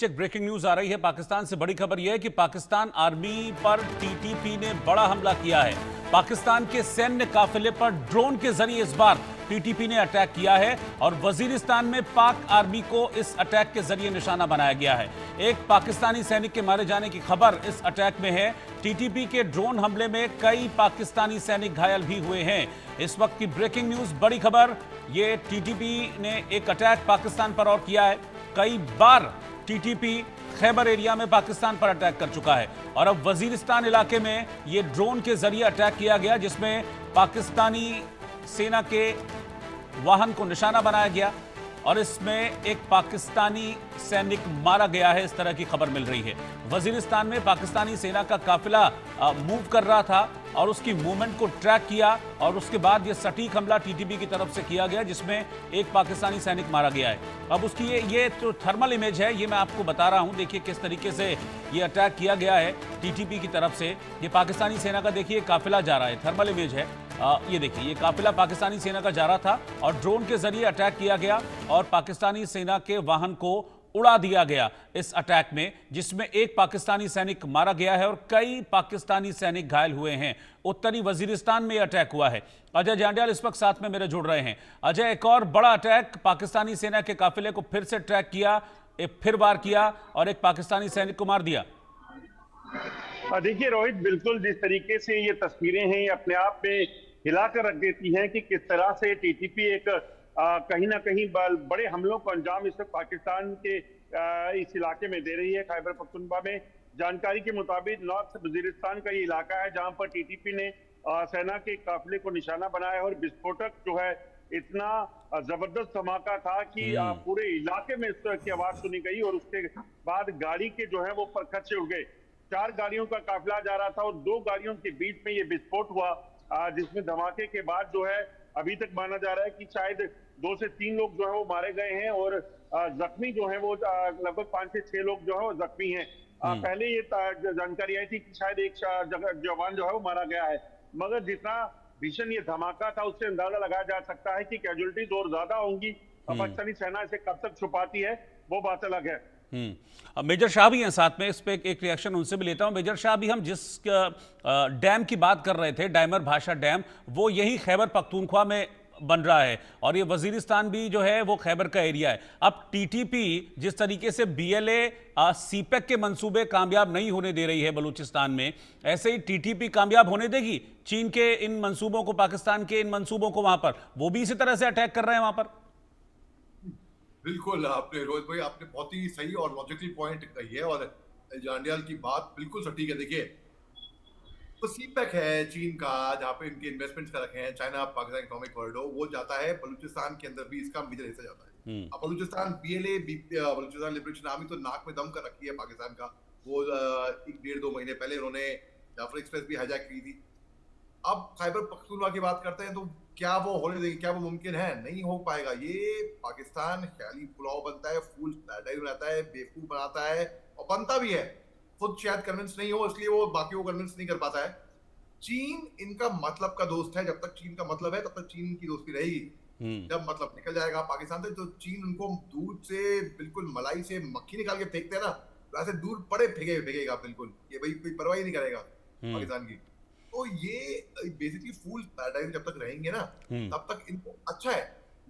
एक breaking news आ रही है पाकिस्तान से। बड़ी खबर यह है कि पाकिस्तान आर्मी पर टीटीपी ने बड़ा हमला किया है। पाकिस्तान के सैन्य काफिले पर ड्रोन के जरिए इस बार टीटीपी ने अटैक किया है और वजीरिस्तान में पाक आर्मी को इस अटैक के जरिए निशाना बनाया गया है। एक पाकिस्तानी सैनिक के मारे जाने की खबर इस अटैक में है। टीटीपी के ड्रोन हमले में कई पाकिस्तानी सैनिक घायल भी हुए हैं। इस वक्त की ब्रेकिंग न्यूज, बड़ी खबर, ये टीटीपी ने एक अटैक पाकिस्तान पर और किया है। कई बार टीटीपी खैबर एरिया में पाकिस्तान पर अटैक कर चुका है और अब वजीरिस्तान इलाके में यह ड्रोन के जरिए अटैक किया गया, जिसमें पाकिस्तानी सेना के वाहन को निशाना बनाया गया और इसमें एक पाकिस्तानी सैनिक मारा गया है। इस तरह की खबर मिल रही है। वजीरिस्तान में पाकिस्तानी सेना का काफिला मूव कर रहा था और उसकी मूवमेंट को ट्रैक किया और उसके बाद यह सटीक हमला टीटीपी की तरफ से किया गया, जिसमें एक पाकिस्तानी सैनिक मारा गया है। अब उसकी ये जो थर्मल इमेज है, ये मैं आपको बता रहा हूं। देखिए किस तरीके से ये अटैक किया गया है टीटीपी की तरफ से। ये पाकिस्तानी सेना का देखिए काफिला जा रहा है, थर्मल इमेज है। ये देखिए, ये काफिला पाकिस्तानी सेना का जा रहा था और ड्रोन के जरिए अटैक किया गया और पाकिस्तानी सेना के वाहन को उड़ा दिया गया इस अटैक में, जिसमें एक पाकिस्तानी सैनिक मारा गया है और कई पाकिस्तानी सैनिक घायल हुए हैं। उत्तरी वजीरिस्तान में यह अटैक हुआ है। अजय जांडियाल इस वक्त साथ में मेरे जुड़ रहे हैं। अजय, एक और बड़ा अटैक, पाकिस्तानी सेना के काफिले को फिर से ट्रैक किया, फिर वार किया और एक पाकिस्तानी सैनिक को मार दिया। देखिए रोहित, बिल्कुल जिस तरीके से ये तस्वीरें हैं, ये अपने आप में हिलाकर रख देती हैं कि किस तरह से टीटीपी एक कहीं ना कहीं बड़े हमलों को अंजाम इस वक्त पाकिस्तान के इस इलाके में दे रही है। खैबर पख्तूनख्वा में जानकारी के मुताबिक नॉर्थ वजीरिस्तान का ये इलाका है जहां पर टीटीपी ने सेना के काफिले को निशाना बनाया और विस्फोटक जो है इतना जबरदस्त धमाका था कि पूरे इलाके में इस तरह की आवाज सुनी गई और उसके बाद गाड़ी के जो है वो परखच्चे उड़ गए। 4 गाड़ियों का काफिला जा रहा था और 2 गाड़ियों के बीच में ये विस्फोट हुआ, जिसमें धमाके के बाद जो है अभी तक माना जा रहा है कि शायद 2 से 3 लोग जो है वो मारे गए हैं और जख्मी जो है वो लगभग 5 से 6 लोग जो है वो जख्मी हैं। पहले ये जानकारी आई थी कि शायद एक जवान जो है वो मारा गया है, मगर जितना भीषण ये धमाका था उससे अंदाजा लगाया जा सकता है कि कैजुअलिटीज और ज्यादा होंगी। पाकिस्तानी सेना इसे कब तक छुपाती है वो बात अलग है। मेजर शाह भी हैं साथ में, इस पे एक रिएक्शन उनसे भी लेता हूं। मेजर शाह, भी हम जिस डैम की बात कर रहे थे, डायमर भाषा डैम, वो यही खैबर पख्तूनख्वा में बन रहा है और ये वजीरिस्तान भी जो है वो खैबर का एरिया है। अब टीटीपी जिस तरीके से बीएलए सीपेक के मंसूबे कामयाब नहीं होने दे रही है बलूचिस्तान में, ऐसे ही टीटीपी कामयाब होने देगी चीन के इन मंसूबों को, पाकिस्तान के इन मंसूबों को? वहां पर वो भी इसी तरह से अटैक कर रहे हैं वहां पर। बिल्कुल, आपने रोहित भाई, आपने बहुत ही सही और लॉजिकल पॉइंट कही है और जांडियाल की बात बिल्कुल सटीक है। देखिए, तो सीपेक है चीन का, जहाँ पे इनके इन्वेस्टमेंट्स कर रखे हैं, चाइना पाकिस्तान इकोनॉमिक कॉरिडोर, वो जाता है बलूचिस्तान के अंदर भी इसका मेजर हिस्सा जाता है। अब बलूचिस्तान बलूचिस्तान लिबरेशन आर्मी तो नाक में दम कर रखी है पाकिस्तान का। वो 1-1.5-2 महीने पहले उन्होंने जाफर एक्सप्रेस भी हाईजैक की थी। अब खैबर पख्तूनख्वा की बात करते हैं तो क्या वो होने देंगे? क्या वो मुमकिन है? नहीं हो पाएगा। ये पाकिस्तान ख्याली पुलाव बनता है, फूल पैराडाइज बनाता है, बेवकूफ बनाता है और बनता भी है। खुद शायद कन्विंस नहीं हो, इसलिए वो बाकी को कन्विंस नहीं कर पाता है। चीन इनका मतलब का दोस्त है। जब तक चीन का मतलब है तब तक चीन की दोस्ती रहेगी। जब मतलब निकल जाएगा पाकिस्तान से तो चीन उनको दूध से, बिल्कुल मलाई से मक्खी निकाल के फेंकते हैं ना, वैसे दूर पड़े फेंकेगा बिल्कुल। ये भाई कोई परवाही नहीं करेगा पाकिस्तान की। तो ये बेसिकली फूल पैराडाइज जब तक रहेंगे ना, तब तक इनको अच्छा है।